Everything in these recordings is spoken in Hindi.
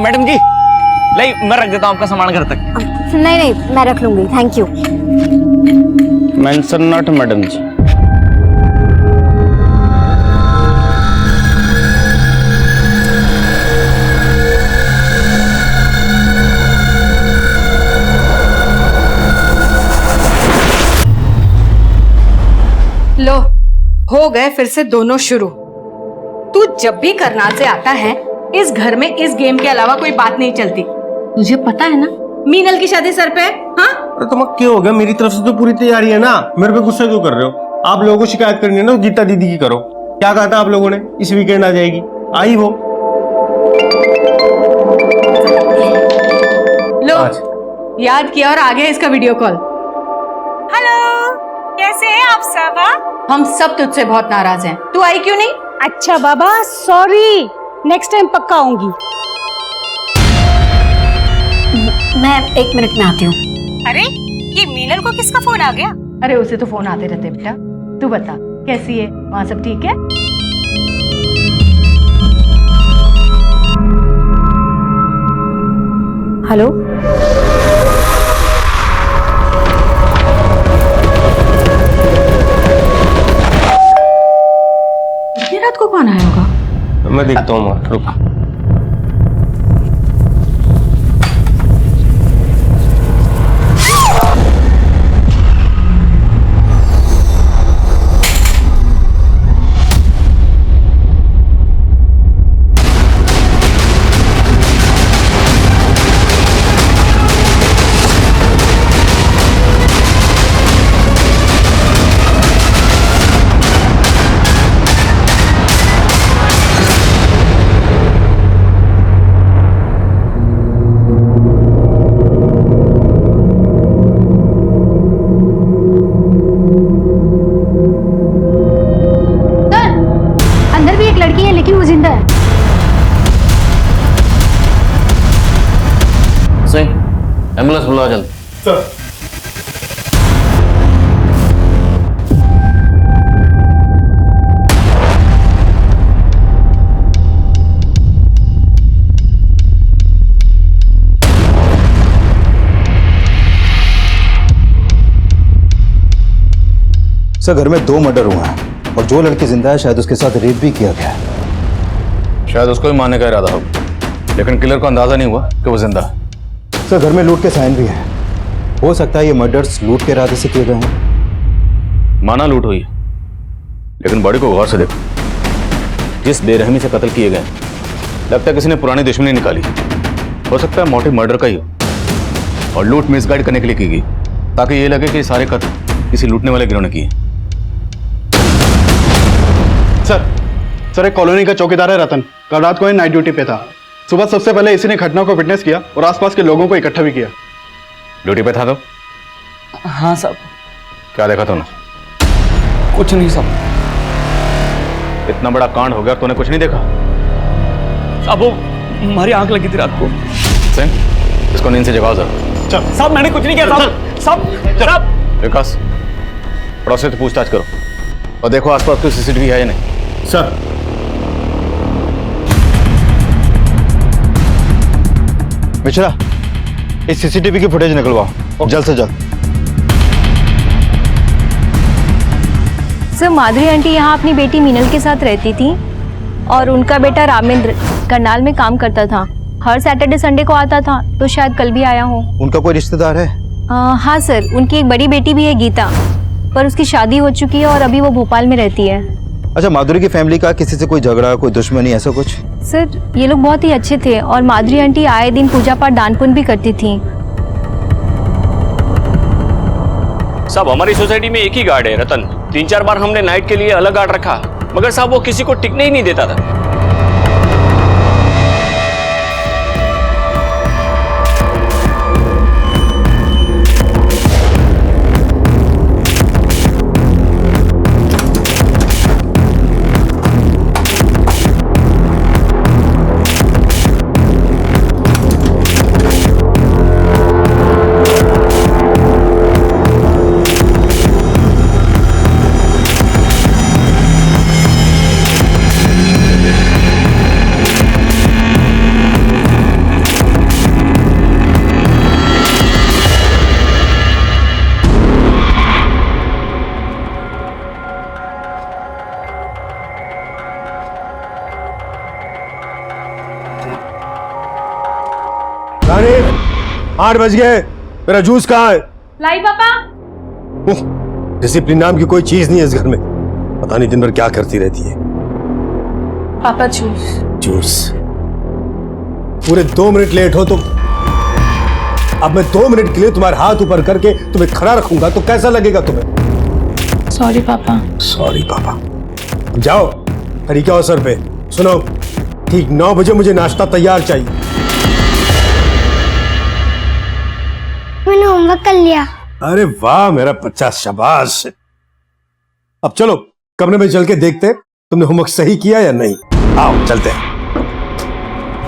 मैडम जी, नहीं मैं रख देता हूँ आपका सामान घर तक। नहीं नहीं, मैं रख लूंगी, thank you. Mention not madam जी। लो, हो गए फिर से दोनों शुरू। तू जब भी करनाल से आता है, इस घर में इस गेम के अलावा कोई बात नहीं चलती। तुझे पता है ना मीनल की शादी सर पे है। हाँ, अरे तुम्हें क्या हो गया? मेरी तरफ से तो पूरी तैयारी है ना। मेरे पे गुस्सा क्यों कर रहे हो? आप लोगों को शिकायत करनी है ना, गीता दीदी की करो। क्या कहा था आप लोगों ने? इस वीकेंड आ जाएगी, आई वो। लो याद किया और आ गया इसका वीडियो कॉल। हेलो, कैसे हैं आप सब? हम सब तुझसे बहुत नाराज हैं। तू आई क्यों नहीं? अच्छा बाबा, सॉरी, नेक्स्ट टाइम पक्का आऊंगी। मैं 1 मिनट में आती हूँ। अरे, ये मीनल को किसका फोन आ गया? अरे उसे तो फोन आते रहते बेटा। तू बता कैसी है, वहाँ सब ठीक है? हेलो, इतनी रात को कौन आया होगा? मैं देखता हूँ, रुक। अंदर भी एक लड़की है लेकिन वो जिंदा है। सही, एम्बुलेंस बुलाओ जल्दी। सर, सर घर में 2 मर्डर हुए हैं और जो लड़की जिंदा है शायद उसके साथ रेप भी किया गया है। शायद उसको ही मारने का इरादा हो, लेकिन किलर को अंदाजा नहीं हुआ कि वो जिंदा है। सर घर में लूट के साइन भी हैं। हो सकता है ये मर्डर्स लूट के इरादे से किए गए हैं। माना लूट हुई है, लेकिन बॉडी को गौर से देखो। जिस बेरहमी से कत्ल किए गए, लगता है किसी ने पुरानी दुश्मनी निकाली। हो सकता है मोटिव मर्डर का ही हो और लूट मिसगाइड करने के लिए की गई, ताकि ये लगे कि सारे कत्ल किसी लूटने वाले गिरोह ने किए। सर एक कॉलोनी का चौकीदार है रतन, कल रात को नाइट ड्यूटी पे था। सुबह सबसे पहले इसी ने घटना को विटनेस किया और आसपास के लोगों को इकट्ठा भी किया। ड्यूटी पे था तो? हाँ साहब। क्या देखा तूने? कुछ नहीं साहब। इतना बड़ा कांड हो गया, तूने कुछ नहीं देखा? अब वो हमारी आंख लगी थी रात को। सिंह, इसको नींद से जगाओ जरा। साहब मैंने कुछ नहीं किया साहब। साहब विकास, पड़ोसी से पूछताछ करो और देखो आसपास कोई सीसीटीवी है या नहीं। सर। मिश्रा, इस सीसीटीवी की फुटेज निकलवाओ जल्द से जल्द। सर माधुरी आंटी यहाँ अपनी बेटी मीनल के साथ रहती थी और उनका बेटा रामेंद्र करनाल में काम करता था। हर सैटरडे संडे को आता था, तो शायद कल भी आया हो। उनका कोई रिश्तेदार है? हाँ सर, उनकी एक बड़ी बेटी भी है गीता, पर उसकी शादी हो चुकी है और अभी वो भोपाल में रहती है। अच्छा, माधुरी की फैमिली का किसी से कोई झगड़ा, कोई दुश्मनी, ऐसा कुछ? सर ये लोग बहुत ही अच्छे थे और माधुरी आंटी आए दिन पूजा पाठ दान पुण्य भी करती थी। साहब हमारी सोसाइटी में एक ही गार्ड है रतन। 3-4 बार हमने नाइट के लिए अलग गार्ड रखा, मगर साहब वो किसी को टिकने ही नहीं देता था। 8 बज गए, मेरा जूस कहाँ है? लाई पापा। डिसिप्लिन नाम की कोई चीज नहीं है इस घर में। पता नहीं दिन भर क्या करती रहती है। पापा जूस। जूस? पूरे 2 मिनट लेट हो तो अब मैं 2 मिनट के लिए तुम्हारे हाथ ऊपर करके तुम्हें खड़ा रखूंगा तो कैसा लगेगा तुम्हें? सॉरी पापा। सॉरी पापा। अब जाओ, तरीका हो सर पे। सुनो, ठीक 9 बजे मुझे नाश्ता तैयार चाहिए। मैंने होमवर्क कर लिया। अरे वाह मेरा बच्चा, शाबाश। अब चलो कमरे में चल के देखते तुमने होमवर्क सही किया या नहीं। आओ चलते हैं।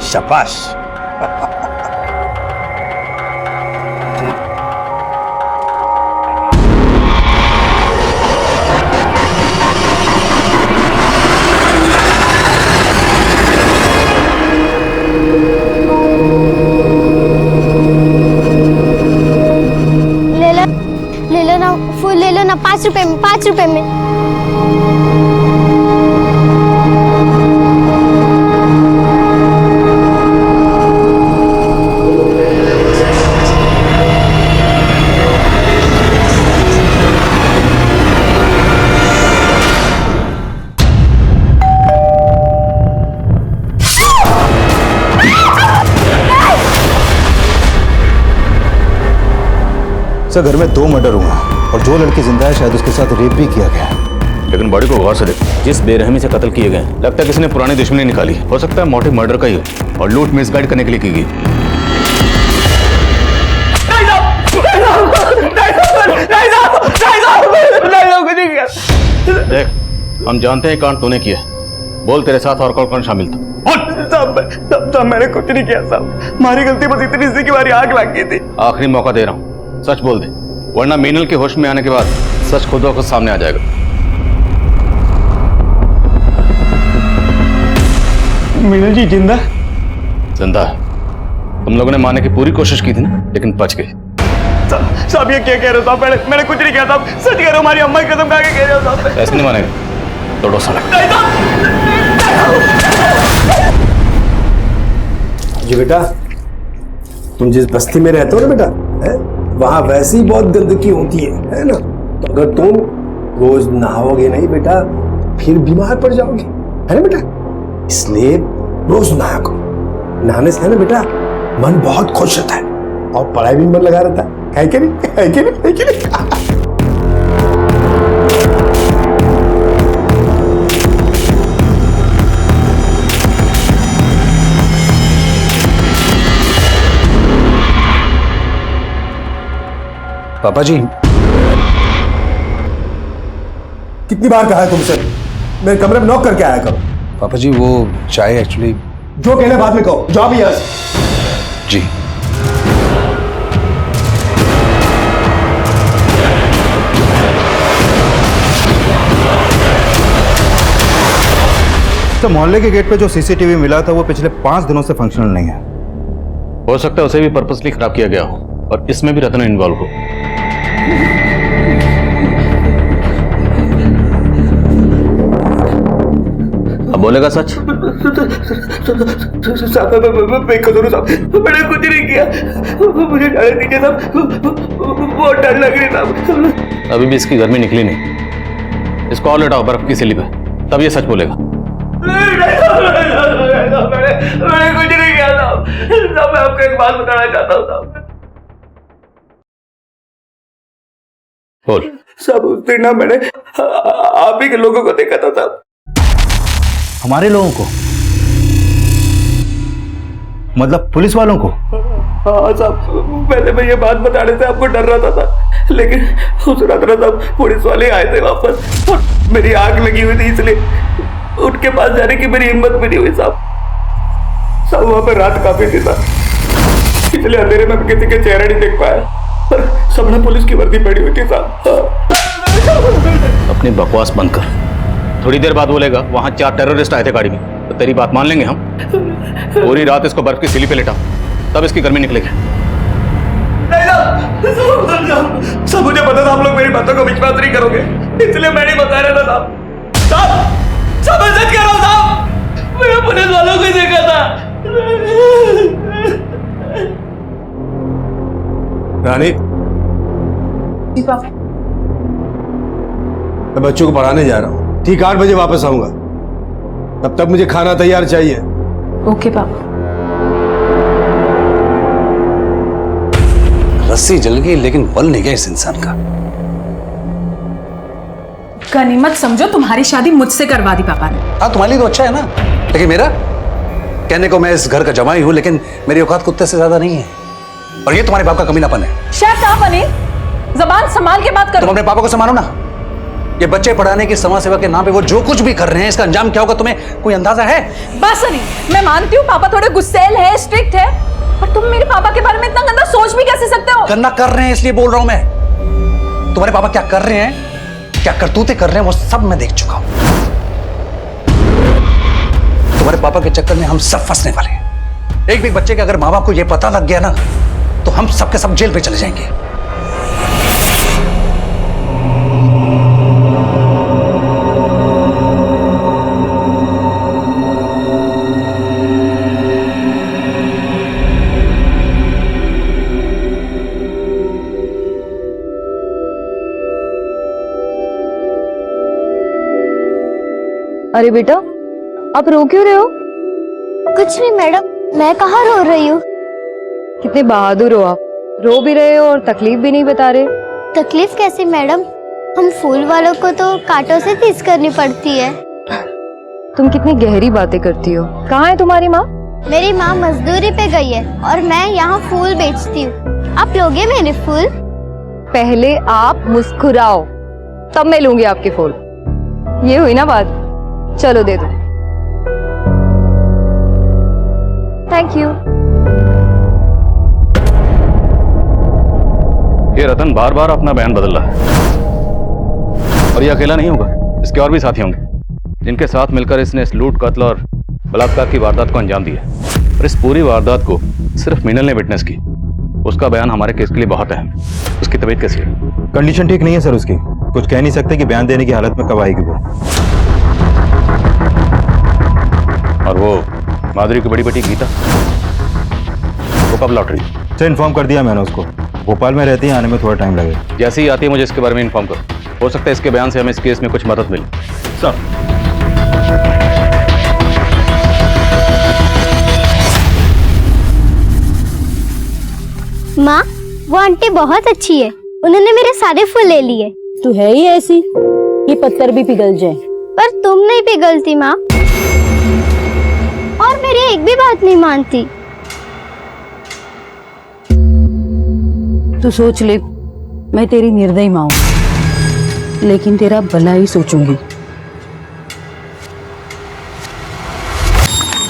शाबाश। ले लो ना फूल, ले लो ना 5 रुपए में, 5 रुपए में। सर घर में 2 मर्डर हुआ और जो लड़की जिंदा है शायद उसके साथ रेप भी किया गया है। लेकिन बॉडी को गौर से देखो, जिस बेरहमी से कत्ल किए गए हैं, लगता है किसी ने पुरानी दुश्मनी निकाली। हो सकता है मोटिव मर्डर का ही हो और लूट मिसगाइड करने के लिए की गई। देख, हम जानते हैं कांड तूने किया। बोल तेरे साथ और कौन कौन शामिल था? साहब मैंने कुछ नहीं किया साहब। हमारी गलती बस इतनी सी कि हमारी आग लग गई थी। आखिरी मौका दे रहा हूँ, सच बोल दे, वरना मीनल के होश में आने के बाद सच खुद ब खुद सामने आ जाएगा। मीनल जी जिंदा? जिंदा है। तुम लोगों ने मारने की पूरी कोशिश की थी ना, लेकिन बच गई। साहब ये क्या कह रहे हो साहब? मैंने कुछ नहीं किया साहब। सच कह रहे हो, हमारी अम्मा की कसम खा के कह रहे हो साहब। ऐसे नहीं मानेगा, तोड़ो साला। जी बेटा, तुम जिस बस्ती में रहते हो ना बेटा, है वहां वैसी बहुत गंदगी होती है ना? तो अगर तुम रोज नहाओगे नहीं बेटा, फिर बीमार पड़ जाओगे, है ना बेटा? इसलिए रोज नहाया करो। नहाने से है ना बेटा, मन बहुत खुश रहता है और पढ़ाई भी मन लगा रहता है कि नहीं? है कि नहीं? है कि नहीं? पापा जी, कितनी बार कहा है तुमसे मेरे कमरे में नॉक करके आया करो? पापा जी वो चाय एक्चुअली। जो कहना बाद में कहो, जाओ भी यहाँ से। जी। तो मोहल्ले के गेट पे जो सीसीटीवी मिला था वो पिछले 5 दिनों से फंक्शनल नहीं है। हो सकता है उसे भी पर्पसली खराब किया गया हो और इसमें भी रतन इन्वॉल्व हो। अब बोलेगा सच? साहब मैं कसूर साहब, मैंने कुछ नहीं किया। मुझे जाने दीजिए साहब, बहुत डर लग रही साहब। अभी भी इसकी गर्मी निकली नहीं। इसको और लेटाओ बर्फ की सिली पे, तब ये सच बोलेगा। मैंने कुछ नहीं किया साहब। साहब मैं आपको एक बात बताना चाहता हूँ साहब। बोल। साहब उस दिन ना मैंने आप ही के लोगों को देखा था साहब। हमारे लोगों को? मतलब पुलिस वालों को? हाँ साहब, पहले मैं ये बात बताने से आपको डर रहा था, लेकिन उस रात ना साहब पुलिस वाले आए थे वापस और मेरी आग लगी हुई थी, इसलिए उनके पास जाने की मेरी हिम्मत भी नहीं हुई साहब। साहब वहां पर रात काफी थी साहब, इसलिए अंधेरे में किसी के चेहरा नहीं देख पाया, पर सबने पुलिस की वर्दी पड़ी हुई थी साहब। अपनी बकवास बंद कर। थोड़ी देर बाद बोलेगा वहां 4 टेररिस्ट आए थे गाड़ी में, तो तेरी बात मान लेंगे हम? पूरी रात इसको बर्फ की सिली पे लेटा, तब इसकी गर्मी निकलेगी। सब मुझे पता था आप लोग मेरी बातों को विश्वास नहीं करोगे, इसलिए मैं नहीं बता रहा था साहब। सब मैं सच कह रहा हूँ साहब, मैंने पुलिस वालों को देखा था। रानी, मैं बच्चों को पढ़ाने जा रहा हूँ, ठीक 8 बजे वापस आऊंगा। तब तक मुझे खाना तैयार चाहिए। ओके पापा। रस्सी जल गई लेकिन बल नहीं गया इस इंसान का। गनीमत समझो तुम्हारी शादी मुझसे करवा दी पापा ने। हाँ, तुम्हारे लिए तो अच्छा है ना, लेकिन मेरा कहने को मैं इस घर का जमाई हूं, लेकिन मेरी औकात कुत्ते से ज्यादा नहीं है। और ये तुम्हारे बाप का कमीनापन है। शट अप अनिल, जबान संभाल के बात करो। तुम अपने पापा को संभालो ना। ये बच्चे पढ़ाने की समाज सेवा के नाम पे वो जो कुछ भी कर रहे हैं, इसका अंजाम क्या होगा तुम्हें कोई अंदाजा है? बस अनिल, मैं मानती हूँ पापा थोड़े गुस्सैल है, स्ट्रिक्ट है, पर तुम मेरे पापा के बारे में इतना गंदा सोच भी कैसे सकते हो? गंदा कर रहे हैं इसलिए बोल रहा हूं मैं। तुम्हारे पापा क्या कर रहे हैं, क्या करतूतें कर रहे हैं, वो सब मैं देख चुका हूं। तुम्हारे पापा के चक्कर में हम सब फंसने वाले हैं। एक भी बच्चे के अगर माँ बाप को यह पता लग गया ना, तो हम सबके सब जेल पे चले जाएंगे। अरे बेटा, आप रो क्यों रहे हो? कुछ नहीं मैडम, मैं कहाँ रो रही हूँ। कितने बहादुर हो आप, रो भी रहे हो और तकलीफ भी नहीं बता रहे। तकलीफ कैसी मैडम, हम फूल वालों को तो कांटों से फीस करनी पड़ती है। तुम कितनी गहरी बातें करती हो। कहाँ है तुम्हारी माँ? मेरी माँ मजदूरी पे गई है और मैं यहाँ फूल बेचती हूँ। आप लोगे मेरे फूल? पहले आप मुस्कुराओ, तब मैं लूंगी आपके फूल। ये हुई ना बात, चलो दे दो। Thank you. ये रतन बार बार अपना बयान बदल रहा है, और ये अकेला नहीं होगा, इसके और भी साथी होंगे जिनके साथ मिलकर इसने इस लूट, कत्ल और बलात्कार की वारदात को अंजाम दिया। और इस पूरी वारदात को सिर्फ मीनल ने विटनेस की। उसका बयान हमारे केस के लिए बहुत अहम है। उसकी तबीयत कैसी है? कंडीशन ठीक नहीं है सर उसकी, कुछ कह नहीं सकते कि बयान देने की हालत में कब आएगी वो। और वो माधुरी की बड़ी बेटी गीता, वो कब लौट रही? सर इन्फॉर्म कर दिया मैंने उसको, भोपाल में रहती है, आने में थोड़ा टाइम लगेगा। जैसे ही आती है मुझे इसके बारे में इन्फॉर्म करो। हो सकता है इसके बयान से हमें इस केस में कुछ मदद मिले। सर माँ, वो आंटी बहुत अच्छी है, उन्होंने मेरे सारे फूल ले लिए। तू है ही ऐसी, ये पत्थर भी पिघल जाए। पर तुम नहीं पिघलती माँ, और मेरी एक भी बात नहीं मानती। तू सोच ले, मैं तेरी निर्दयी माँ हूं, लेकिन तेरा भला ही सोचूंगी।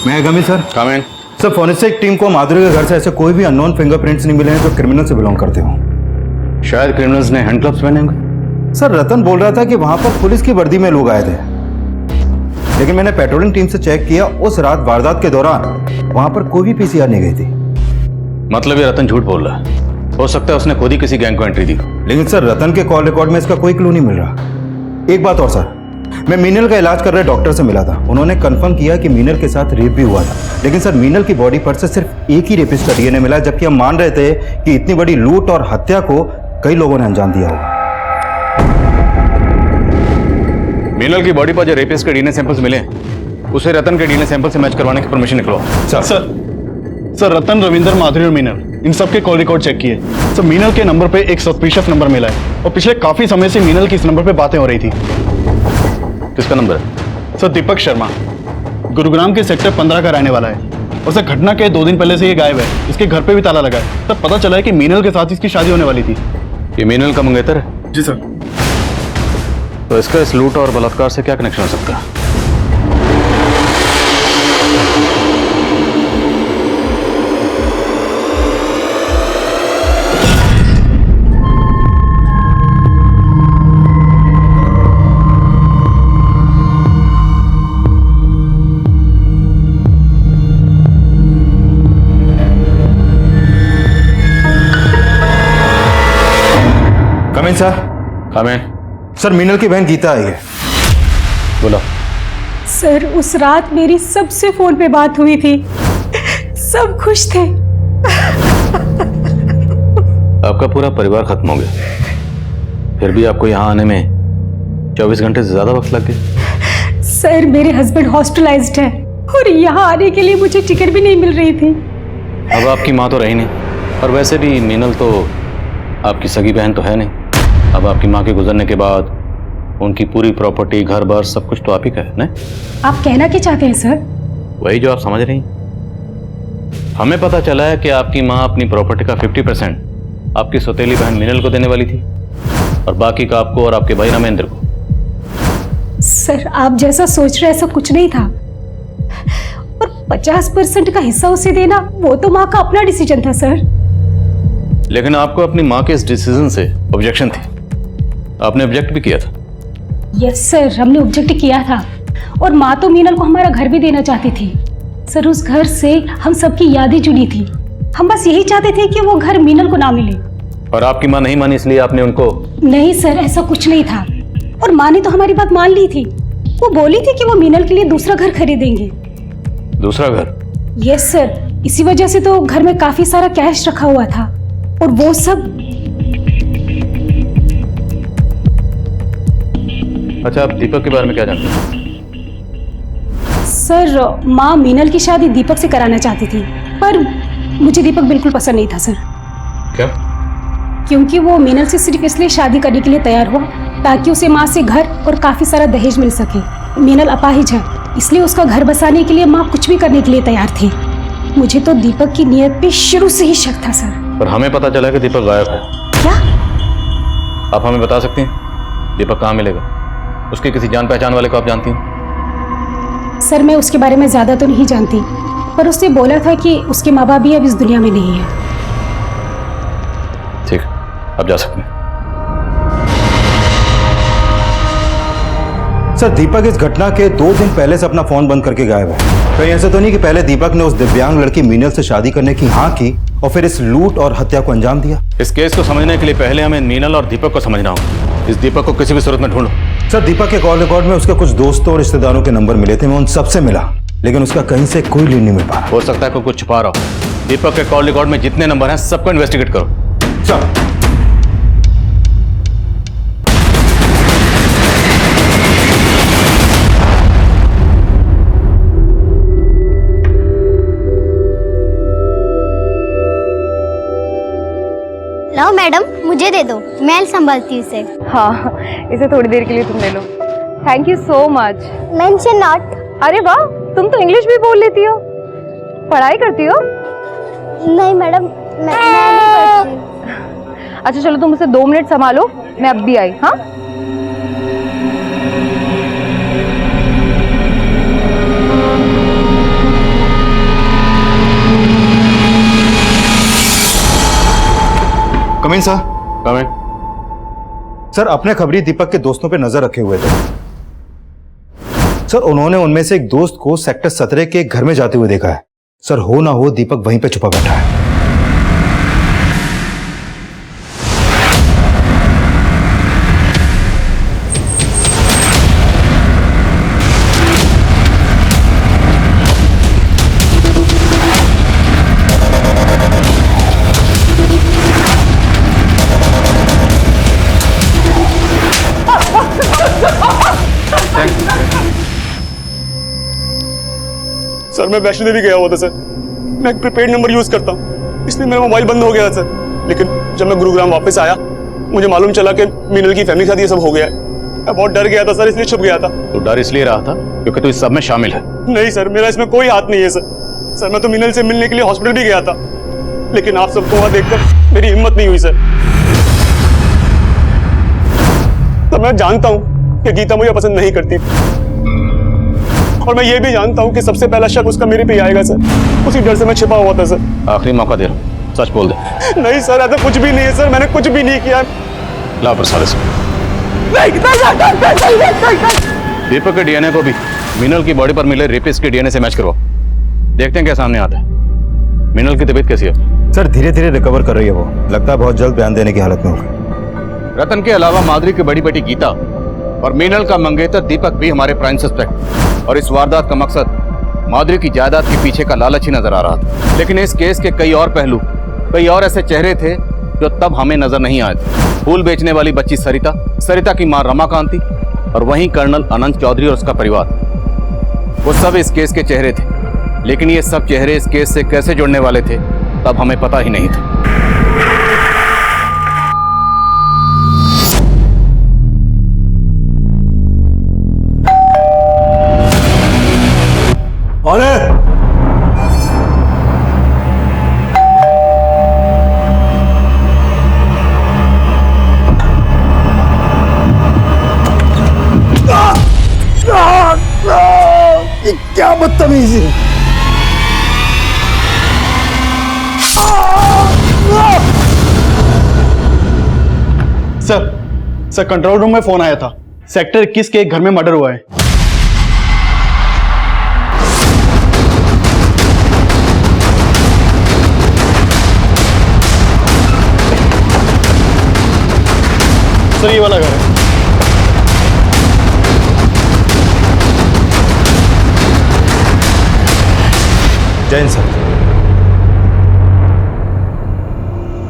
मैं कमिंग सर। कम इन। सर फॉरेंसिक टीम को माधुरी के घर से ऐसे कोई भी अननोन फिंगरप्रिंट्स नहीं मिले हैं जो क्रिमिनल से बिलोंग करते हो। शायद क्रिमिनल्स ने हैंड ग्लव्स पहने होंगे। सर रतन बोल रहा था कि वहां पर पुलिस की वर्दी में लोग आए थे, लेकिन मैंने पेट्रोलिंग टीम से चेक किया, उस रात वारदात के दौरान वहां पर कोई भी पीसीआर नहीं गई थी। मतलब ये रतन झूठ बोल रहा है। हो सकता है उसने खुद ही किसी गैंग को एंट्री दी हो। लेकिन सर रतन के कॉल रिकॉर्ड में इसका कोई क्लू नहीं मिल रहा। एक बात और सर, मैं मीनल का इलाज कर रहे डॉक्टर से मिला था, उन्होंने कंफर्म किया कि मीनल के साथ रेप भी हुआ था। लेकिन सर मीनल की बॉडी पर से सिर्फ एक ही रेपिस्ट का डीएनए मिला, जबकि हम मान रहे थे कि इतनी बड़ी लूट और हत्या को कई लोगों ने अंजाम दिया होगा। मीनल की बॉडी पर जो रेपिस्ट के डीएनए सैंपल्स मिले, उसे रतन के डीएनए सैंपल से मैच करवाने की परमिशन निकलवाओ। सर रतन, रविंदर, माधुरी और मीनल, इन सब के कॉल रिकॉर्ड चेक किए। सर मीनल के नंबर पे एक सस्पिशियस नंबर मिला है, और पिछले काफी समय से मीनल की इस नंबर पे बातें हो रही थी। किसका नंबर है? सर दीपक शर्मा, गुरुग्राम के सेक्टर 15 का रहने वाला है, और सर घटना के 2 दिन पहले से ये गायब है। इसके घर पे भी ताला लगा है। तब पता चला है कि मीनल के साथ इसकी शादी होने वाली थी। ये मीनल का मंगेतर है? जी सर। तो इसका इस लूट और बलात्कार से क्या कनेक्शन हो सकता है? Coming sir. हमें सर मीनल की बहन गीता आई है। बोला। सर उस रात मेरी सबसे फोन पे बात हुई थी, सब खुश थे। आपका पूरा परिवार खत्म हो गया, फिर भी आपको यहाँ आने में 24 घंटे से ज्यादा वक्त लग गया। सर मेरे हस्बैंड हॉस्पिटलाइज्ड है और यहाँ आने के लिए मुझे टिकट भी नहीं मिल रही थी। अब आपकी माँ तो रही नहीं, और वैसे भी मीनल तो आपकी सगी बहन तो है नहीं। अब आपकी माँ के गुजरने के बाद उनकी पूरी प्रॉपर्टी, घर बार, सब कुछ तो आप ही का है ना? आप कहना क्या चाहते हैं सर? वही जो आप समझ रही हैं। हमें पता चला है कि आपकी माँ अपनी प्रॉपर्टी का 50% आपकी सौतेली बहन मीनल को देने वाली थी, और बाकी का आपको और आपके भाई रामेंद्र को। सर आप जैसा सोच रहे ऐसा कुछ नहीं था, और 50% का हिस्सा उसे देना वो तो माँ का अपना डिसीजन था सर। लेकिन आपको अपनी माँ के इस डिसीजन से ऑब्जेक्शन थी, आपने ऑब्जेक्ट भी किया था। यस सर, हमने ऑब्जेक्ट किया था, और माँ तो मीनल को हमारा घर भी देना चाहती थी। सर उस घर से हम सबकी यादें जुड़ी थी, हम बस यही चाहते थे कि वो घर मीनल को ना मिले। और आपकी माँ नहीं मानी इसलिए आपने उनको? नहीं सर, ऐसा कुछ नहीं था, और माँ ने तो हमारी बात मान ली थी। वो बोली थी कि वो मीनल के लिए दूसरा घर खरीदेंगे। दूसरा घर? यस सर, इसी वजह से तो घर में काफी सारा कैश रखा हुआ था, और वो सब। अच्छा, आप दीपक के बारे में क्या जानते हैं? सर माँ मीनल की शादी दीपक से कराना चाहती थी, पर मुझे दीपक बिल्कुल पसंद नहीं था सर। क्या? क्योंकि वो मीनल से सिर्फ इसलिए शादी करने के लिए तैयार हुआ ताकि उसे माँ से घर और काफी सारा दहेज मिल सके। मीनल अपाहिज है, इसलिए उसका घर बसाने के लिए माँ कुछ भी करने के लिए तैयार थी। मुझे तो दीपक की नीयत पे शुरू से ही शक था सर। पर हमें पता चला कि दीपक गायब है। क्या? आप हमें बता सकती हैं दीपक कहाँ मिलेगा? उसके किसी जान पहचान वाले को आप जानती हैं? सर मैं उसके बारे में ज्यादा तो नहीं जानती, पर उसने बोला था कि उसके माँ बाप भी अब इस दुनिया में नहीं है। ठीक, अब जा सकते हैं। सर दीपक इस घटना के 2 दिन पहले से अपना फोन बंद करके गायब है। कहीं ऐसा तो नहीं कि पहले दीपक ने उस दिव्यांग लड़की मीनल से शादी करने की हाँ की और फिर इस लूट और हत्या को अंजाम दिया? इस केस को समझने के लिए पहले हमें मीनल और दीपक को समझना होगा। इस दीपक को किसी भी सूरत में ढूंढो। सर दीपक के कॉल रिकॉर्ड में उसके कुछ दोस्तों और रिश्तेदारों के नंबर मिले थे, मैं उन सबसे मिला, लेकिन उसका कहीं से कोई लीड नहीं मिल पा रहा। हो सकता है कोई कुछ छुपा रहा हो। दीपक के कॉल रिकॉर्ड में जितने नंबर हैं सबको इन्वेस्टिगेट करो। सर लो मैडम, मुझे दे दो, मैं संभालती हूँ इसे। हाँ, इसे थोड़ी देर के लिए तुम ले लो। Thank you so much. Mention not. अरे वाह, तुम तो इंग्लिश भी बोल लेती हो। पढ़ाई करती हो? नहीं मैडम, मैं नहीं पढ़ती। अच्छा चलो, तुम उसे 2 मिनट संभालो, मैं अब भी आई। हाँ कम इन सर। कम इन। सर अपने खबरी दीपक के दोस्तों पे नजर रखे हुए थे सर। उन्होंने उनमें से एक दोस्त को सेक्टर 17 के घर में जाते हुए देखा है सर। हो ना हो दीपक वहीं पे छुपा बैठा है। सर मैं वैष्णो देवी गया हुआ था सर। मैं एक प्रीपेड नंबर यूज करता हूँ, इसलिए मेरा मोबाइल बंद हो गया सर। लेकिन जब मैं गुरुग्राम वापस आया मुझे मालूम चला कि मीनल की फैमिली के साथ ये सब हो गया है। मैं बहुत डर गया था सर, इसलिए छुप गया था। तो डर इसलिए रहा था क्योंकि तू इस सब में शामिल है? नहीं सर, मेरा इसमें कोई हाथ नहीं है सर। सर मैं तो मीनल से मिलने के लिए हॉस्पिटल भी गया था, लेकिन आप सबको वहां देखकर मेरी हिम्मत नहीं हुई सर। तो मैं जानता हूँ कि गीता मुझे पसंद नहीं करती, और मैं ये भी जानता हूँ कि सबसे पहला शक उसका मेरे पे ही आएगा सर। उसी डर से मैं छिपा हुआ था सर। आखिरी मौका दे रहा हूं, सच बोल दे। नहीं सर, ऐसा कुछ भी नहीं है सर, मैंने कुछ भी नहीं किया। ला प्रसाद इसको। दीपक के डीएनए को भी मीनल की बॉडी पर मिले रेपिस्ट के डीएनए से मैच करवाओ, देखते हैं क्या सामने आता है। मीनल की तबीयत कैसी है? सर धीरे धीरे रिकवर कर रही है वो, लगता है बहुत जल्द बयान देने की हालत में होगी। रतन के अलावा माधुरी की बड़ी बेटी गीता और मीनल का मंगेतर दीपक भी हमारे प्राइम सस्पेक्ट, और इस वारदात का मकसद माधुरी की जायदाद के पीछे का लालच ही नजर आ रहा था। लेकिन इस केस के कई और पहलू, कई और ऐसे चेहरे थे जो तब हमें नजर नहीं आए थे। फूल बेचने वाली बच्ची सरिता, सरिता की मां रमाकांति और वहीं कर्नल अनंत चौधरी और उसका परिवार, वो सब इस केस के चेहरे थे। लेकिन ये सब चेहरे इस केस से कैसे जुड़ने वाले थे तब हमें पता ही नहीं था। और क्या बदतमीजी है। सर कंट्रोल रूम में फोन आया था, सेक्टर 21 के एक घर में मर्डर हुआ है। सर ये वाला घर है। जैन सर।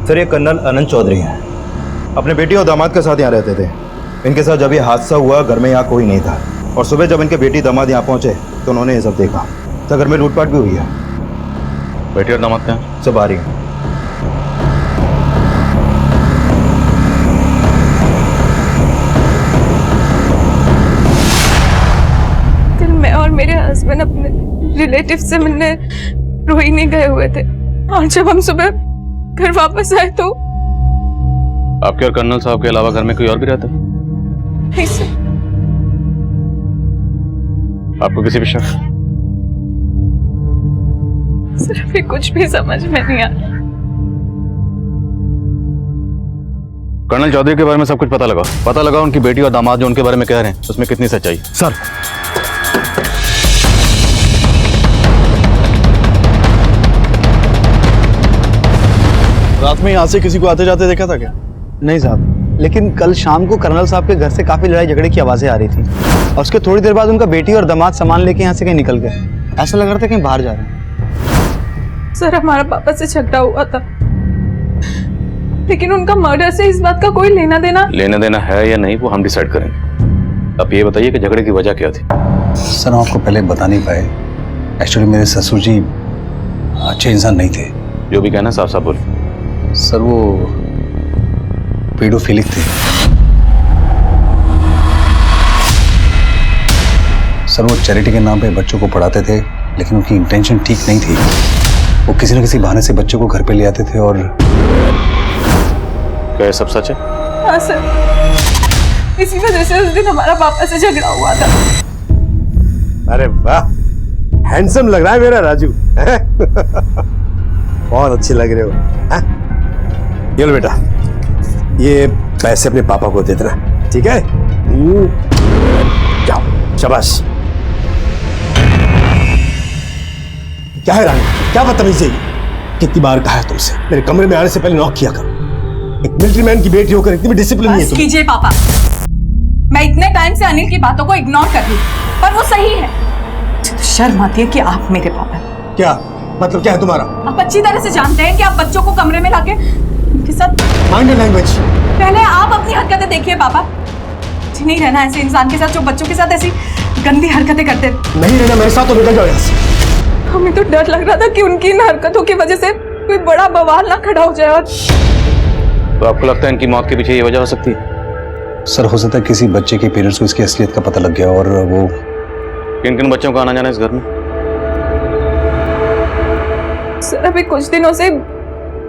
सर ये कर्नल अनंत चौधरी हैं, अपने बेटी और दामाद के साथ यहाँ रहते थे। इनके साथ जब ये हादसा हुआ घर में यहाँ कोई नहीं था, और सुबह जब इनके बेटी दामाद यहाँ पहुंचे तो उन्होंने ये सब देखा। तो घर में लूटपाट भी हुई है। बेटी और दामाद कहाँ? सब आ रही हैं। कल मैं और मेरे हस्बैंड अपने रिलेटिव से मिलने रोहिणी गए हुए थे, और जब हम सुबह घर वापस आए तो आपके और कर्नल साहब के अलावा घर में कोई और भी रहता है? नहीं सर। आपको किसी भी शक? सर अभी कुछ भी समझ में नहीं आ रहा। कर्नल चौधरी के बारे में सब कुछ पता लगा उनकी बेटी और दामाद जो उनके बारे में कह रहे हैं उसमें कितनी सच्चाई? सर रात में यहाँ से किसी को आते जाते देखा था क्या? नहीं साहब, लेकिन कल शाम को कर्नल साहब के घर से काफी लड़ाई झगड़े की आवाजें आ रही थी, और उसके थोड़ी देर बाद उनका बेटी और दामाद सामान लेके यहाँ से कहीं निकल गए। ऐसा लग रहा था कहीं बाहर जा रहे हैं। सर हमारा पापा से झगड़ा हुआ था, लेकिन उनका मर्डर से इस बात का कोई लेना देना है या नहीं वो हम डिसाइड करेंगे। आप ये बताइए कि झगड़े की वजह क्या थी? सर हम आपको पहले बता नहीं पाए, एक्चुअली मेरे ससुर जी अच्छे इंसान नहीं थे। जो भी कहना साफ साफ बोलिए। सर वो पेडोफिलिक थे। सर वो चैरिटी के नाम पे बच्चों को पढ़ाते थे, लेकिन उनकी इंटेंशन ठीक नहीं थी। वो किसी न किसी बहाने से बच्चों को घर पे ले आते थे। और क्या ये सब सच है? हाँ सर, इसी वजह से उस दिन हमारा पापा से झगड़ा हुआ था। अरे वाह, हैंडसम लग रहा है मेरा राजू। बहुत अच्छे लग रहे हो। ये लो बेटा, ये पैसे अपने पापा को दे देना, ठीक है? जाओ, शाबाश। क्या है रानी, क्या बदतमीजी है? कितनी बार कहा है तुमसे मेरे कमरे में आने से पहले नॉक किया करो। एक मिलिट्री मैन की बेटी होकर इतनी भी डिसिप्लिन नहीं है तुम। कीजिए पापा, मैं इतने टाइम से अनिल की बातों को इग्नोर कर रही, पर वो सही है। तो शर्म आती है कि आप मेरे पापा। क्या मतलब क्या है तुम्हारा? आप अच्छी तरह से जानते हैं कि आप बच्चों को कमरे में लाके उनके साथ माइंड लैंग्वेज। पहले आप अपनी हरकतें देखिए पापा। नहीं रहना ऐसे इंसान के साथ जो बच्चों के साथ ऐसी गंदी हरकतें करते। नहीं रहना मेरे साथ तो निकल जाओ यहाँ से। हमें तो डर लग रहा था कि उनकी इन हरकतों की वजह से कोई बड़ा बवाल ना खड़ा हो जाए। और तो आपको लगता है इनकी मौत के पीछे ये वजह हो सकती है? सर हो सकता है किसी बच्चे के पेरेंट्स को इसकी असलियत का पता लग गया, और वो किन किन बच्चों का आना जाना इस घर में? सर अभी कुछ दिनों से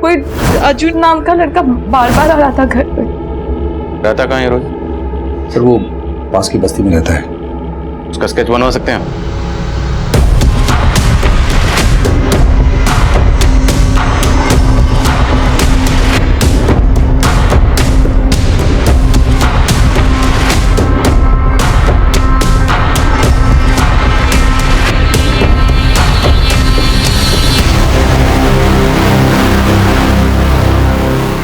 कोई राजू नाम का लड़का बार बार आ रहा था घर पर। रहता कहाँ है रोज? सर वो पास की बस्ती में रहता है। उसका स्केच बनवा सकते हैं?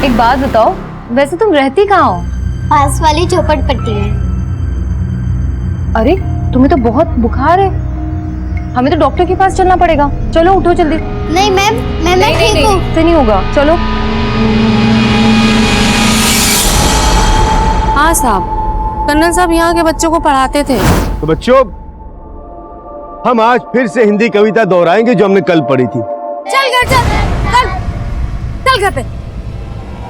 एक बात बताओ, वैसे तुम रहती कहाँ हो? पास वाली झोपड़पट्टी में। अरे तुम्हें तो बहुत बुखार है, हमें तो डॉक्टर के पास चलना पड़ेगा। चलो उठो जल्दी। नहीं मैम, मैं ठीक हूँ। नहीं होगा, चलो। हाँ साहब, कर्नल साहब यहाँ के बच्चों को पढ़ाते थे। तो बच्चों, हम आज फिर से हिंदी कविता दोहराएंगे जो हमने कल पढ़ी थी। चल घर चल घर पे।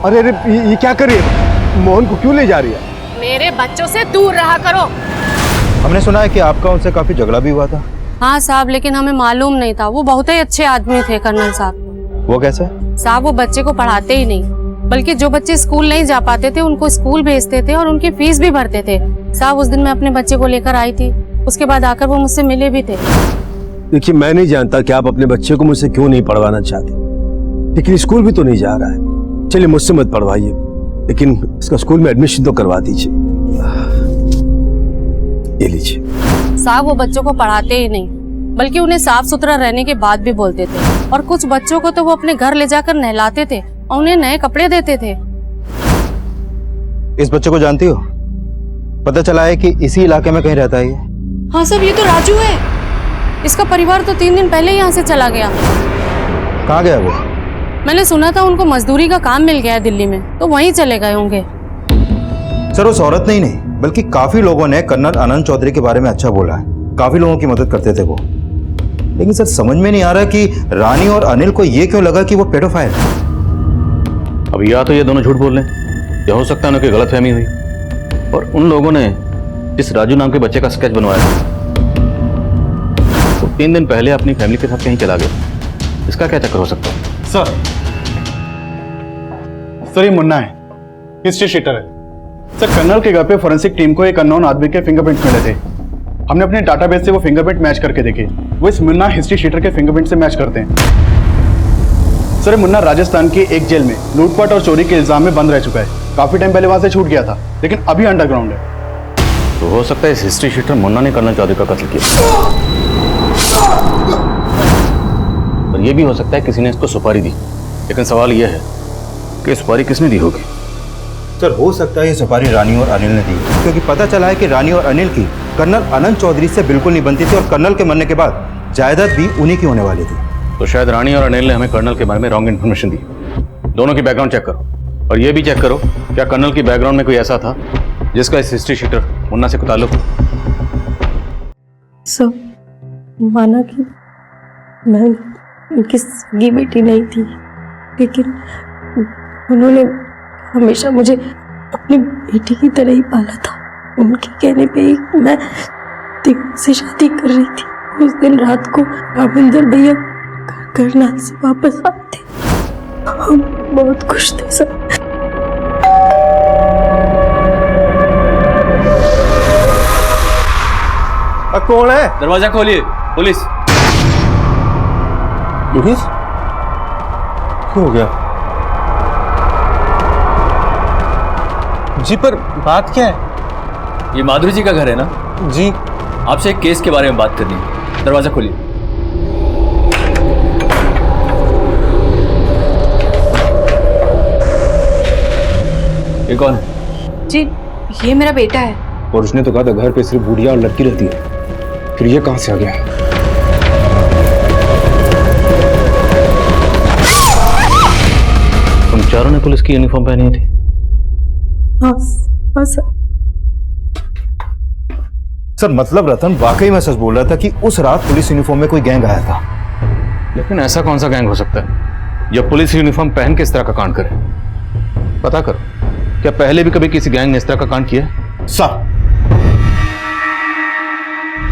अरे अरे ये क्या कर रही है? मोहन को क्यों ले जा रही है? मेरे बच्चों से दूर रहा करो। हमने सुना है कि आपका उनसे काफी झगड़ा भी हुआ था। हाँ साहब, लेकिन हमें मालूम नहीं था। वो बहुत ही अच्छे आदमी थे कर्नल साहब। वो कैसे? साहब वो बच्चे को पढ़ाते ही नहीं, बल्कि जो बच्चे स्कूल नहीं जा पाते थे उनको स्कूल भेजते थे और उनकी फीस भी भरते थे। साहब उस दिन मैं अपने बच्चे को लेकर आई थी, उसके बाद आकर वो मुझसे मिले भी थे। देखिए, मैं नहीं जानता कि आप अपने बच्चे को मुझसे क्यों नहीं पढ़वाना चाहते, लेकिन स्कूल भी तो नहीं जा रहा है। चलिए मुझसे मत पढ़वाइए, लेकिन इसका स्कूल में एडमिशन तो करवा दीजिए। ये लीजिए। साहब वो बच्चों को पढ़ाते ही नहीं, बल्कि उन्हें साफ सुथरा रहने की बात भी बोलते थे। और कुछ बच्चों को तो वो अपने घर ले जाकर नहलाते थे और उन्हें नए कपड़े देते थे। इस बच्चे को जानती हो? पता चला है कि इसी इलाके में कहीं रहता है ये। हाँ साहब, ये तो राजू है। इसका परिवार तो 3 दिन पहले यहाँ से चला गया। कहाँ गया वो? मैंने सुना था उनको मजदूरी का काम मिल गया है दिल्ली में, तो वहीं चले गए होंगे। सर उस औरत ने ही नहीं, बल्कि काफी लोगों ने कर्नल आनंद चौधरी के बारे में अच्छा बोला है। काफी लोगों की मदद करते थे वो। लेकिन सर समझ में नहीं आ रहा कि रानी और अनिल को ये क्यों लगा कि वो पेडोफाइल है। अब या तो ये दोनों झूठ बोल रहे हैं, या हो सकता है उनकी गलतफहमी हुई और उन लोगों ने जिस राजू नाम के बच्चे का स्केच बनवाया वो 3 दिन पहले अपनी फैमिली के साथ कहीं चला गया। इसका क्या चक्कर हो सकता है? सर ये मुन्ना है, हिस्ट्री शीटर है। सर कर्नल के घर पे फोरेंसिक टीम को एक अननोन आदमी के फिंगरप्रिंट्स मिले थे। हमने अपने डाटाबेस से वो फिंगरप्रिंट मैच करके देखे, वो इस मुन्ना हिस्ट्री शीटर के फिंगरप्रिंट से मैच करते हैं। सर मुन्ना राजस्थान की एक जेल में लूटपाट और चोरी के इल्जाम में बंद रह चुका है। काफी टाइम पहले वहां से छूट गया था, लेकिन अभी अंडरग्राउंड है। तो हो सकता है इस हिस्ट्री शीटर मुन्ना ने कर्नल चौधरी का कत्ल किया, और यह भी हो सकता है किसी ने इसको सुपारी दी। लेकिन सवाल यह है कि सुपारी किसने दी होगी? सर हो सकता है ये सुपारी रानी और अनिल ने दी, क्योंकि पता चला है कि रानी और अनिल की कर्नल आनंद चौधरी से बिल्कुल नहीं बनती थी और कर्नल के मरने के बाद जायदाद भी उन्हीं की होने वाली थी। तो शायद रानी और अनिल ने हमें कर्नल के बारे में रॉन्ग इन्फॉर्मेशन दी। दोनों की बैकग्राउंड चेक करो, और यह भी चेक करो क्या कर्नल की बैकग्राउंड में कोई ऐसा था जिसका इस हिस्ट्री शीटर मुन्ना से कोई ताल्लुक हो। सब माना कि मैं उनकी सगी बेटी नहीं थी, लेकिन उन्होंने हमेशा मुझे अपनी बेटी की तरह ही पाला था। उनके कहने पे ही मैं दिग्विजय से शादी कर रही थी। उस दिन रात को रामेंद्र भैया करनाल से वापस आए थे। हम बहुत खुश थे सब। कौन है? दरवाजा खोलिए, पुलिस। पुलिस? क्या हो गया? जी पर बात क्या है? ये माधुरी जी का घर है ना? जी। आपसे एक केस के बारे में बात करनी है। दरवाजा खोलिए। ये कौन है? जी ये मेरा बेटा है। और उसने तो कहा था घर पे सिर्फ बुढ़िया और लड़की रहती है, फिर ये कहां से आ गया? तुम चारों ने पुलिस की यूनिफॉर्म पहनी थी? हाँ सर। सर मतलब रतन वाकई में सच बोल रहा था कि उस रात पुलिस यूनिफॉर्म में कोई गैंग आया था। लेकिन ऐसा कौन सा गैंग हो सकता है जो पुलिस यूनिफॉर्म पहन के इस तरह का कांड करे? पता करो, क्या पहले भी कभी किसी गैंग ने इस तरह का कांड किया? सर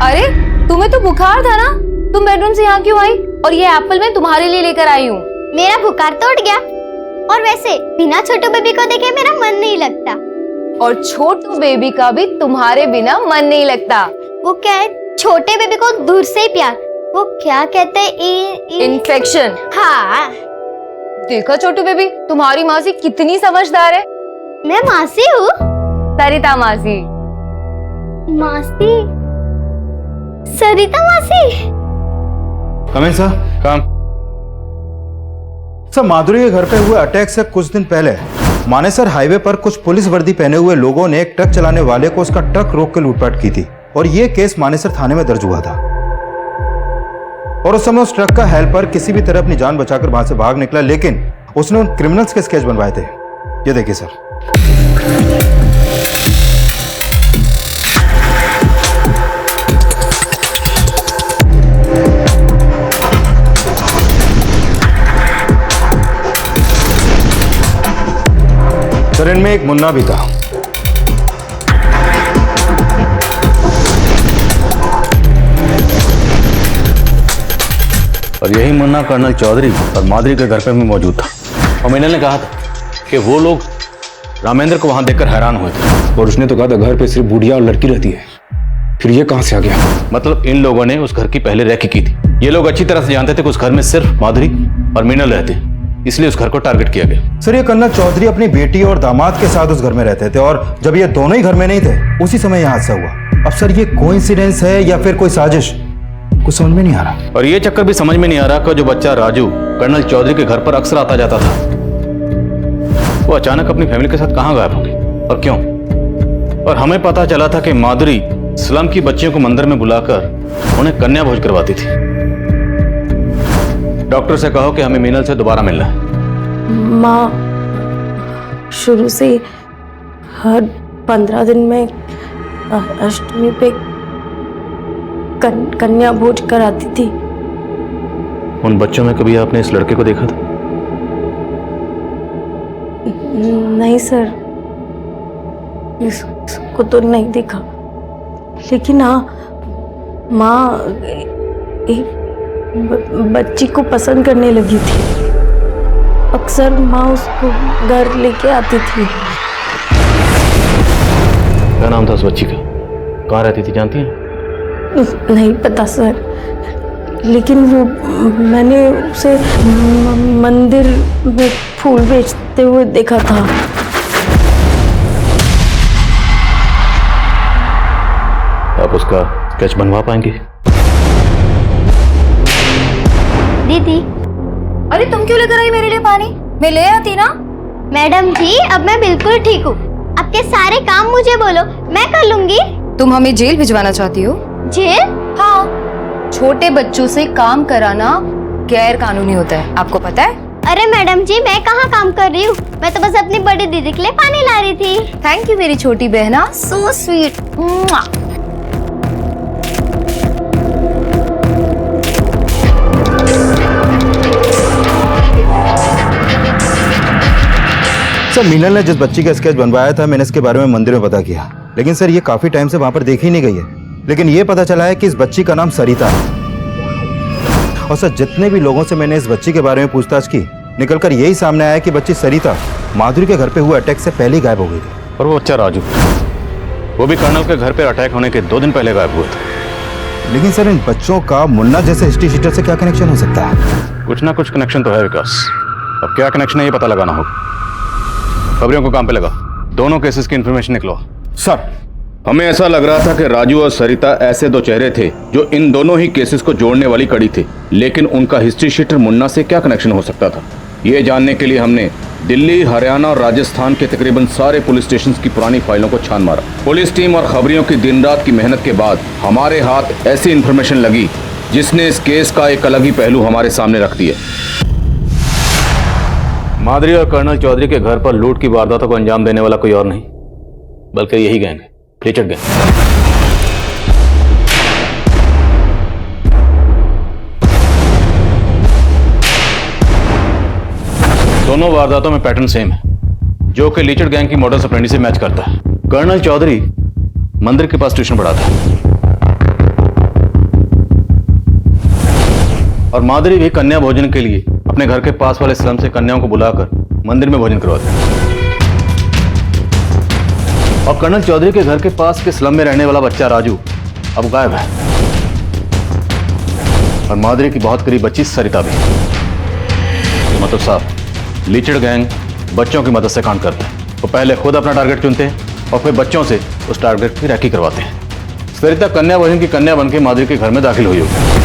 अरे तुम्हें तो बुखार था ना, तुम बेडरूम से यहाँ क्यों आई? और ये एप्पल मैं तुम्हारे लिए लेकर आई हूँ। मेरा बुखार तो उठ गया, और वैसे बिना छोटू बेबी को देखे मेरा मन नहीं लगता। और छोटू बेबी का भी तुम्हारे बिना मन नहीं लगता। वो क्या है, छोटे बेबी को दूर से ही प्यार, वो क्या कहते हैं, इन्फेक्शन। हाँ देखो छोटू बेबी, तुम्हारी मासी कितनी समझदार है। मैं मासी हूँ? सरिता मासी। मासी? सरिता मासी? कम इन सर। काम। सर माधुरी के घर पे हुए अटैक से कुछ दिन पहले मानेसर हाईवे पर कुछ पुलिस वर्दी पहने हुए लोगों ने एक ट्रक चलाने वाले को उसका ट्रक रोक कर लूटपाट की थी, और यह केस मानेसर थाने में दर्ज हुआ था। और उस समय उस ट्रक का हेल्पर किसी भी तरह अपनी जान बचाकर वहां से भाग निकला, लेकिन उसने उन क्रिमिनल्स के स्केच बनवाए थे। ये देखिए सर। जिनमें एक मुन्ना भी था। और यही मुन्ना कर्नल चौधरी और माधुरी के घर पे भी मौजूद था। और मिनल ने कहा था कि वो लोग रामेंद्र को वहां देखकर हैरान हुए थे। और उसने तो कहा था घर पे सिर्फ बुढ़िया और लड़की रहती है। फिर ये कहां से आ गया? मतलब इन लोगों ने उस घर की पहले रैकी की थी। ये लोग अच्छी तरह से जानते थे कि उस घर में सिर्फ माधुरी और मिनल रहते, इसलिए उस घर को टारगेट किया गया। सर, ये कर्नल चौधरी अपनी बेटी और दामाद के साथ उस घर में रहते थे और जब ये दोनों ही घर में नहीं थे उसी समय यह हादसा हुआ। अब सर, ये कोइंसिडेंस है या फिर कोई साजिश, कुछ समझ में नहीं आ रहा। और ये चक्कर भी समझ में नहीं आ रहा कि जो बच्चा राजू कर्नल चौधरी के घर पर अक्सर आता जाता था, वो अचानक अपनी फैमिली के साथ कहां गायब हो गई और क्यों। और हमें पता चला था कि माधुरी स्लम की बच्चियों को मंदिर में बुलाकर उन्हें कन्या भोज करवाती थी। डॉक्टर से कहो कि हमें मीनल से दोबारा मिलना है। माँ शुरू से हर 15 दिन में अष्टमी पे कन्या भोज कराती थी। उन बच्चों में कभी आपने इस लड़के को देखा था? नहीं सर, इसको तो नहीं देखा, लेकिन हाँ माँ एक बच्ची को पसंद करने लगी थी। अक्सर माँ उसको घर लेके आती थी। क्या नाम था उस बच्ची का? कहाँ रहती थी जानती हैं? नहीं पता सर, लेकिन वो मैंने उसे मंदिर में फूल बेचते हुए देखा था। आप उसका स्केच बनवा पाएंगे? दीदी, अरे तुम क्यों लेकर आई मेरे लिए पानी? मैं ले आती ना। मैडम जी अब मैं बिल्कुल ठीक हूँ। आपके सारे काम मुझे बोलो, मैं कर लूंगी। तुम हमें जेल भिजवाना चाहती हो? जेल? हाँ, छोटे बच्चों से काम कराना गैर कानूनी होता है, आपको पता है? अरे मैडम जी मैं कहाँ काम कर रही हूँ, मैं तो बस अपनी बड़ी दीदी के लिए पानी ला रही थी। थैंक यू मेरी छोटी बहना, सो स्वीट। सर, मीनल ने जिस बच्ची का स्केच बनवाया था मैंने इसके बारे में मंदिर में पता किया, लेकिन सर ये काफी टाइम से वहां पर देखी नहीं गई है। लेकिन ये पता चला है कि इस बच्ची का नाम सरिता है। और सर, जितने भी लोगों से मैंने इस बच्ची के बारे में पूछताछ की, निकलकर यही सामने आया कि बच्ची सरिता माधुरी के घर पे हुए अटैक से पहले ही गायब हो गई थी। और वो बच्चा राजू, वो भी कर्नल के घर पे अटैक होने के 2 दिन पहले गायब हुआ था। लेकिन सर, इन बच्चों का मुन्ना जैसे हिस्ट्री शीटर से क्या कनेक्शन हो सकता है? कुछ ना कुछ कनेक्शन तो है विकास, अब क्या कनेक्शन है ये पता लगाना होगा। खबरियों को काम पे लगा, दोनों केसेस की इंफॉर्मेशन निकलो। सर, हमें ऐसा लग रहा था कि राजू और सरिता ऐसे दो चेहरे थे जो इन दोनों ही केसेस को जोड़ने वाली कड़ी थे, लेकिन उनका हिस्ट्री शीटर मुन्ना से क्या कनेक्शन हो सकता था, ये जानने के लिए हमने दिल्ली, हरियाणा और राजस्थान के तकरीबन सारे पुलिस स्टेशन की पुरानी फाइलों को छान मारा। पुलिस टीम और खबरियों की दिन रात की मेहनत के बाद हमारे हाथ ऐसी इंफॉर्मेशन लगी जिसने इस केस का एक अलग ही पहलू हमारे सामने रख दिया। माधुरी और कर्नल चौधरी के घर पर लूट की वारदातों को अंजाम देने वाला कोई और नहीं बल्कि यही गैंग है, रिचर्ड गैंग। दोनों वारदातों में पैटर्न सेम है, जो कि लिचर्ड गैंग की मॉडल ऑपरेंडी से मैच करता है। कर्नल चौधरी मंदिर के पास ट्यूशन पढ़ाता है और माधुरी भी कन्या भोजन के लिए अपने घर के पास वाले स्लम से कन्याओं को बुलाकर मंदिर में भोजन करवाते हैं। और कर्नल चौधरी के घर के पास के स्लम में रहने वाला बच्चा राजू अब गायब है और माधुरी की बहुत करीब बच्ची सरिता भी। मतलब साहब, लिचर्ड गैंग बच्चों की मदद से काम करता है। वो पहले खुद अपना टारगेट चुनते हैं और फिर बच्चों से उस टारगेट की रैकी करवाते हैं। सरिता कन्या भोजन की कन्या बनकर माधुरी के घर में दाखिल हुई होगी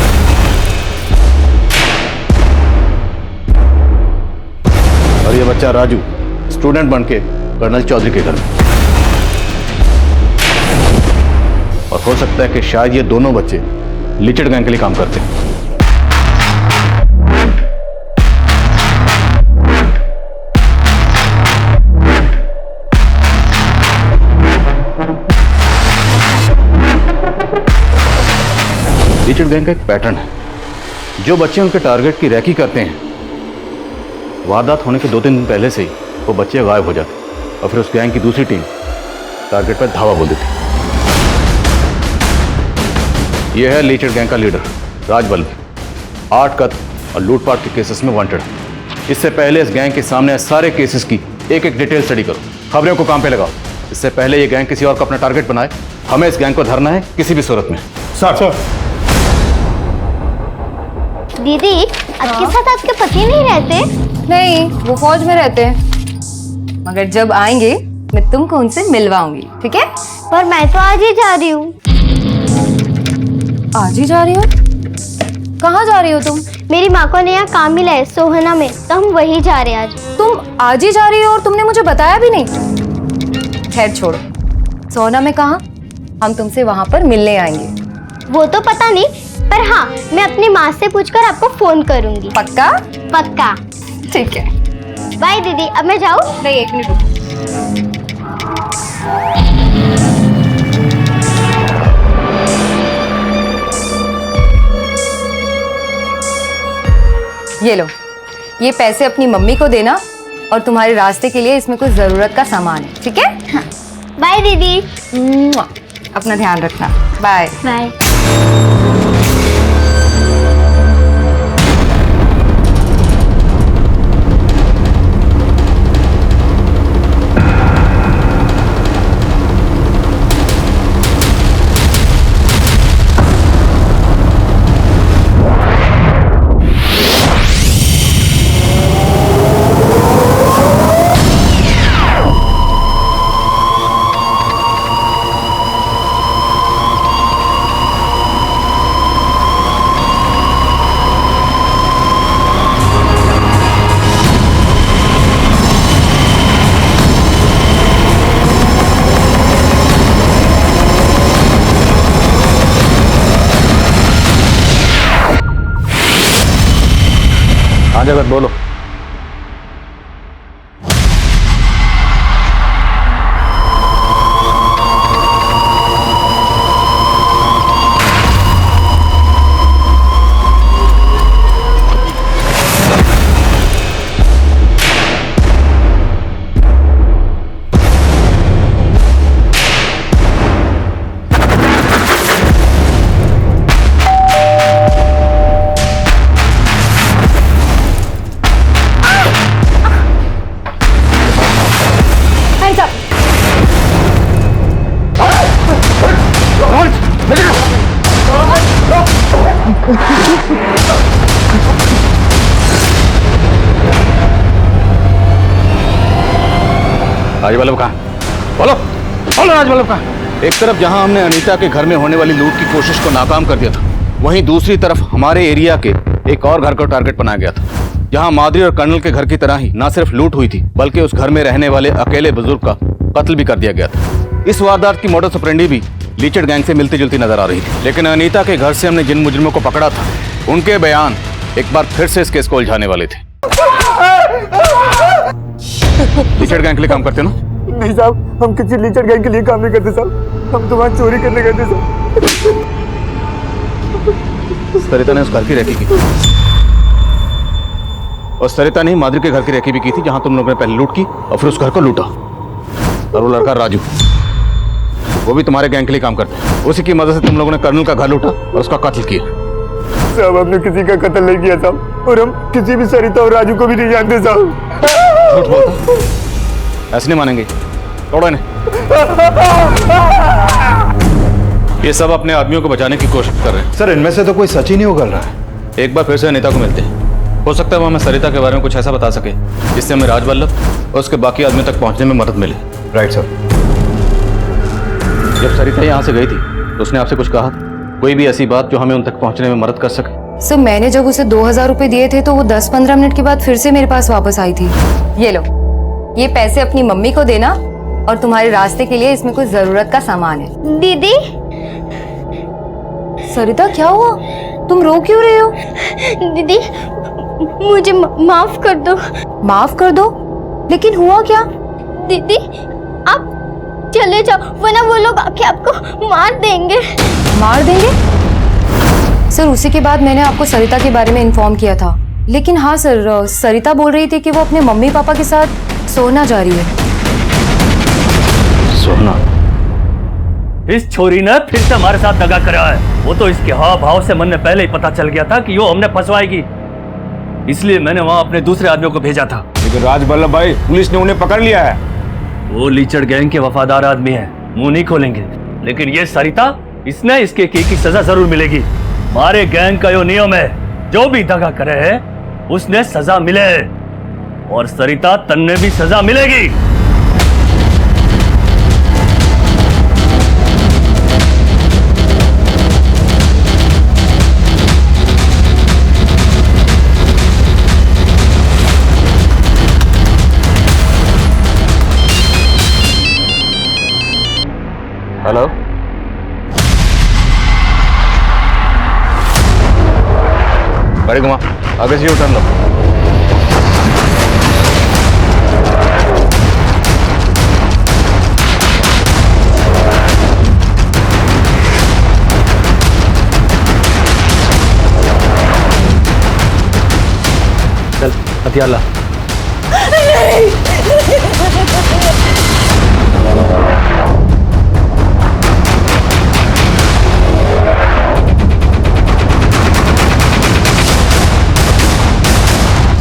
और ये बच्चा राजू स्टूडेंट बनके कर्नल चौधरी के घर में। और हो सकता है कि शायद ये दोनों बच्चे लिचर्ड गैंग के लिए काम करते हैं। लिचर्ड गैंग का एक पैटर्न है, जो बच्चे उनके टारगेट की रैकी करते हैं, वारदात होने के 2-3 दिन पहले से ही वो बच्चे गायब हो जाते हैं। और फिर उस गैंग की दूसरी टीम टारगेट पर धावा बोल देती। यह है लीचर गैंग का लीडर राजबल्लभ, 8 कत्ल और लूटपाट के केसेस में वांटेड है। इससे पहले इस गैंग के सामने सारे केसेस की एक एक डिटेल स्टडी करो, खबरों को काम पे लगाओ। इससे पहले ये गैंग किसी और को अपना टारगेट बनाए, हमें इस गैंग को धरना है किसी भी सूरत में। सर दीदी, आपके साथ आपके पति नहीं रहते? नहीं, वो फौज में रहते हैं, मगर जब आएंगे मैं तुमको उनसे मिलवाऊंगी, ठीक है? पर मैं तो आज ही जा रही हूँ। आज ही जा रही हो? कहाँ जा रही हो तुम? मेरी माँ को नया काम मिला है सोहना में, तो हम वही जा रहे हैं आज। तुम आज ही जा रही हो और तुमने मुझे बताया भी नहीं? खैर छोड़ो, सोहना में कहाँ? हम तुमसे वहाँ पर मिलने आएंगे। वो तो पता नहीं, पर हाँ, मैं अपनी माँ से पूछकर आपको फोन करूंगी। पक्का? पक्का। ठीक है, बाय दीदी। अब मैं जाऊँ? नहीं, 1 मिनट रुको। ये लो, ये पैसे अपनी मम्मी को देना और तुम्हारे रास्ते के लिए इसमें कुछ जरूरत का सामान है, ठीक है? हाँ। बाय दीदी। अपना ध्यान रखना। Bye bye. हाँ जगत बोलो। राजबल्लभ कहाँ? बोलो बोलो, राजबल्लभ कहाँ? एक तरफ जहां हमने अनीता के घर में होने वाली लूट की कोशिश को नाकाम कर दिया था, वहीं दूसरी तरफ हमारे एरिया के एक और घर को टारगेट बनाया गया था, जहां माधुरी और कर्नल के घर की तरह ही न सिर्फ लूट हुई थी, बल्कि उस घर में रहने वाले अकेले बुजुर्ग का कत्ल भी कर दिया गया था। इस वारदात की मोडस ऑपरेंडी भी लीचर गैंग से मिलती जुलती नजर आ रही थी, लेकिन अनीता के घर से हमने जिन मुजरिमों को पकड़ा था, उनके बयान एक बार फिर से इस केस को उलझाने वाले थे। लीचर गैंग के लिए काम करते ना? नहीं साहब, हम किसी लीचर गैंग के लिए काम नहीं करते साहब, हम तो वहाँ चोरी करने गए थे साहब। सरिता ने उस घर की रेकी की, और सरिता ने माधुरी के घर की रेकी भी की थी, जहां तुम लोगों ने पहले लूट की और फिर उस घर को लूटा। और वो लड़का राजू, वो भी तुम्हारे गैंग के लिए काम करता है। उसी की मदद से तुम लोगों ने कर्नल का घर लूटा और उसका कत्ल किया। साहब हमने किसी का कत्ल नहीं किया साहब, और हम किसी भी सरिता और राजू को भी नहीं जानते साहब। झूठ बोलता, ऐसे नहीं मानेंगे, तोड़ो इन्हें। ये सब अपने आदमियों को बचाने की कोशिश कर रहे हैं। सर इनमें से तो कोई सच ही नहीं उगल रहा है। एक बार फिर से अनीता को मिलते हैं, हो सकता है वो हमें सरिता के बारे में कुछ ऐसा बता सके जिससे हमें राजबल्लभ और उसके बाकी आदमियों तक पहुंचने में मदद मिले। Right sir. जब सरिता यहाँ से गई थी तो उसने आपसे कुछ कहा? कोई भी ऐसी बात जो हमें उन तक पहुंचने में मदद कर सके? सर मैंने जब उसे 2000 रुपए दिए थे तो वो 10-15 मिनट के बाद फिर से मेरे पास वापस आई थी। ये लो, ये पैसे अपनी मम्मी को देना और तुम्हारे रास्ते के लिए इसमें कुछ जरूरत का सामान है। दीदी। सरिता क्या हुआ? तुम रो क्यों रहे हो? दीदी मुझे माफ कर दो। माफ कर दो? लेकिन हुआ क्या? दीदी आप चले जाओ, वरना वो लोग आके आपको मार देंगे। मार देंगे? सर उसी के बाद मैंने आपको सरिता के बारे में इन्फॉर्म किया था। लेकिन हाँ सर, सरिता बोल रही थी कि वो अपने मम्मी पापा के साथ सोना जा रही है। सोना, इस छोरी ने फिर से हमारे साथ दगा करा है। वो तो इसके हाव भाव से मन में पहले ही पता चल गया था कि वो हमने फंसवाएगी, इसलिए मैंने वहां अपने दूसरे आदमियों को भेजा था। लेकिन राज वल्लभ भाई, पुलिस ने उन्हें पकड़ लिया है। वो लीचड़ गैंग के वफादार आदमी है, मुंह नहीं खोलेंगे। लेकिन ये सरिता, इसने इसके की सजा जरूर मिलेगी। हमारे गैंग का यो नियम है, जो भी दगा करे है उसने सजा मिले, और सरिता तन्ने भी सजा मिलेगी। हेलो, गाड़ी घुमा, आगे से उठा लो। चल हथियार ला।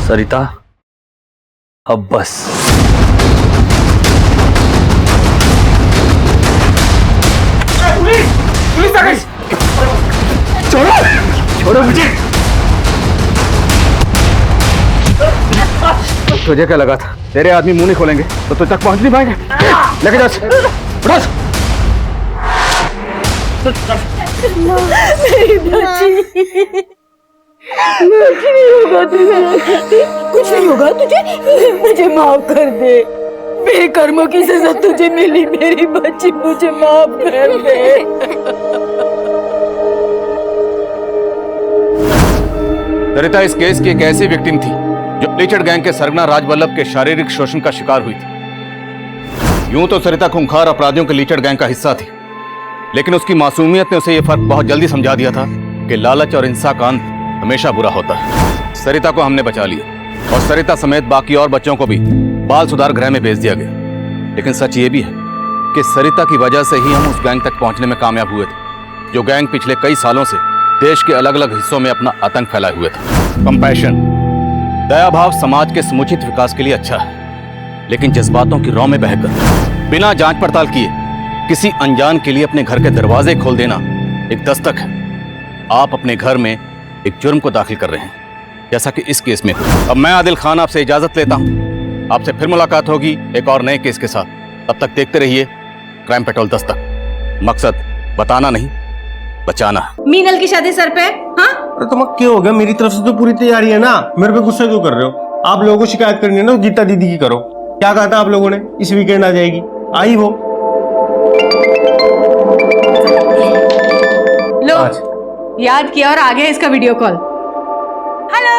सरिता, अब बस। पुलिस आ गई। छोड़ो छोड़ो मुझे। तुझे क्या लगा था तेरे आदमी मुंह नहीं खोलेंगे तो तुझ तक पहुंच नहीं पाएंगे? लेके जा, मेरी बच्ची, कुछ नहीं होगा तुझे, कुछ नहीं होगा तुझे, मुझे माफ कर दे। मेरे कर्मों की सजा तुझे मिली मेरी बच्ची, मुझे माफ कर दे। सरिता इस केस की एक ऐसी विक्टिम थी जो लीचड़ गैंग के सरगना राजवल्लभ के शारीरिक शोषण का शिकार हुई थी। यूं तो सरिता खूंखार अपराधियों के लीचड़ गैंग का हिस्सा थी, लेकिन उसकी मासूमियत ने उसे यह फर्क बहुत जल्दी समझा दिया था कि लालच और हिंसा का अंत हमेशा बुरा होता है। सरिता को हमने बचा लिया और सरिता समेत बाकी और बच्चों को भी बाल सुधार गृह में भेज दिया गया। लेकिन सच ये भी है कि सरिता की वजह से ही हम उस गैंग तक पहुंचने में कामयाब हुए थे, जो गैंग पिछले कई सालों से देश के अलग अलग हिस्सों में अपना आतंक फैलाए हुए था। कंपैशन, दया भाव समाज के समुचित विकास के लिए अच्छा है, लेकिन जज्बातों की रौ में बहकर बिना जांच पड़ताल किए किसी अनजान के लिए अपने घर के दरवाजे खोल देना एक दस्तक है। आप अपने घर में एक जुर्म को दाखिल कर रहे हैं, जैसा कि इस केस में हुआ। अब मैं आदिल खान आपसे इजाजत लेता हूं। आपसे फिर मुलाकात होगी एक और नए केस के साथ। तब तक देखते रहिए क्राइम पेट्रोल दस्तक। मकसद बताना नहीं, बचाना। मीनल की शादी सर पे। हाँ, अरे तुम्हें क्या हो गया? मेरी तरफ से तो पूरी तैयारी है ना, मेरे पे गुस्सा क्यों कर रहे हो? आप लोगों को शिकायत करनी है ना, गीता दीदी की करो। क्या कहा था आप लोगों ने? इस वीकेंड आ जाएगी, आई वो। लो, याद किया और आ गया इसका वीडियो कॉल। हेलो,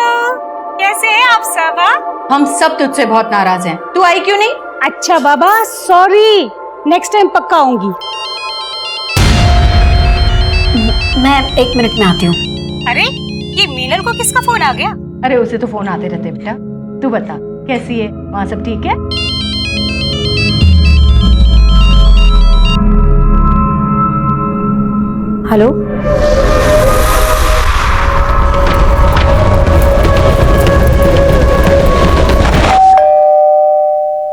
कैसे हैं आप सब? हम सब तुझसे बहुत नाराज हैं। तू आई क्यों नहीं? अच्छा बाबा, सॉरी, नेक्स्ट टाइम पक्का आऊंगी। मैं 1 मिनट में आती हूँ। अरे, ये मीनल को किसका फोन आ गया? अरे उसे तो फोन आते रहते बेटा। तू बता कैसी है, वहाँ सब ठीक है? हेलो,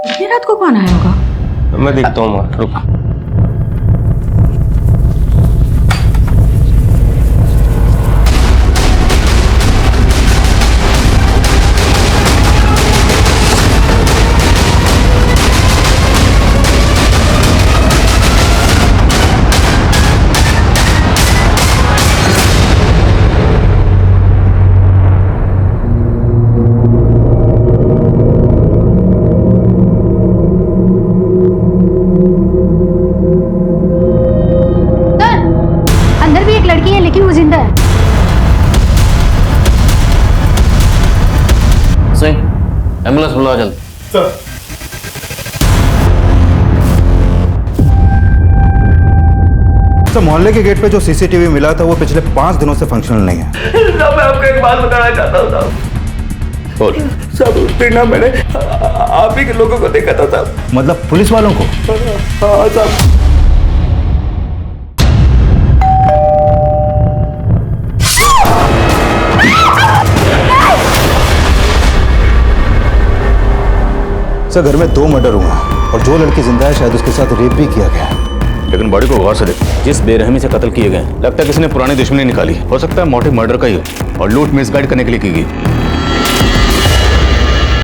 इतनी रात को कौन आया होगा? मैं देखता हूँ, रुक। एम्बुलेंस बुलाओ जल्दी। सर, मोहल्ले के गेट पे जो सीसीटीवी मिला था वो पिछले 5 दिनों से फंक्शनल नहीं है। साहब, मैं आपको एक बात बताना चाहता हूँ साहब। बोल। सब उस दिन ना मैंने आप ही के लोगों को देखा था साहब। मतलब पुलिस वालों को? हाँ साहब। सर घर में 2 मर्डर हुआ और जो लड़की जिंदा है शायद उसके साथ रेप भी किया गया है। लेकिन बॉडी को गौर से देखो, जिस बेरहमी से कत्ल किए गए लगता है किसी ने पुरानी दुश्मनी निकाली। हो सकता है मोटिव मर्डर का ही हो और लूट मिसगाइड करने के लिए की गई।